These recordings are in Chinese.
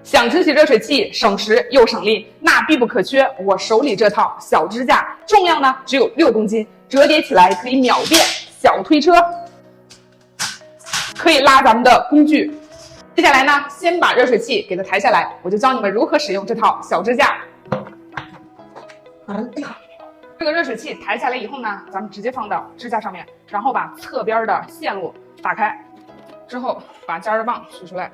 想清洗热水器，省时又省力，那必不可缺我手里这套小支架，重量呢只有6公斤，折叠起来可以秒变小推车，可以拉咱们的工具。接下来呢，先把热水器给它抬下来，我就教你们如何使用这套小支架。这个热水器抬下来以后呢，咱们直接放到支架上面，然后把侧边的线路打开，之后把加热棒取出来。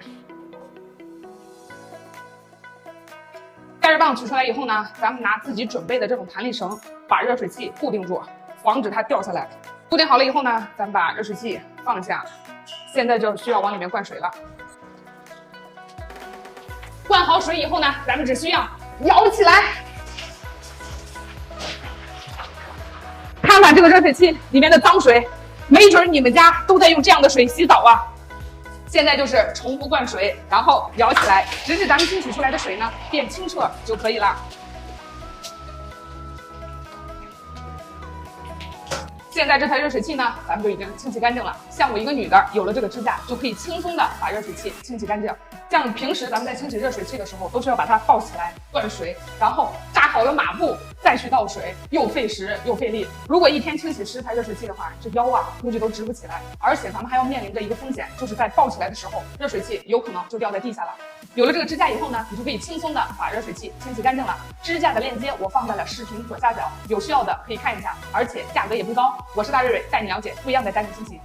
加热棒取出来以后呢，咱们拿自己准备的这种弹力绳把热水器固定住，防止它掉下来。固定好了以后呢，咱们把热水器放下，现在就需要往里面灌水了。灌好水以后呢，咱们只需要舀起来，看看这个热水器里面的脏水，没准你们家都在用这样的水洗澡啊。现在就是重复灌水，然后舀起来，直至咱们清洗出来的水呢变清澈就可以了。现在这台热水器呢，咱们就已经清洗干净了。像我一个女的，有了这个支架，就可以轻松的把热水器清洗干净。像平时咱们在清洗热水器的时候，都是要把它抱起来灌水，然后扎好了马步再去倒水，又费时又费力。如果一天清洗10台热水器的话，这腰啊估计都直不起来。而且咱们还要面临着一个风险，就是在抱起来的时候，热水器有可能就掉在地下了。有了这个支架以后呢，你就可以轻松的把热水器清洗干净了。支架的链接我放在了视频左下角，有需要的可以看一下，而且价格也不高。我是大瑞瑞，带你了解不一样的家庭清洗。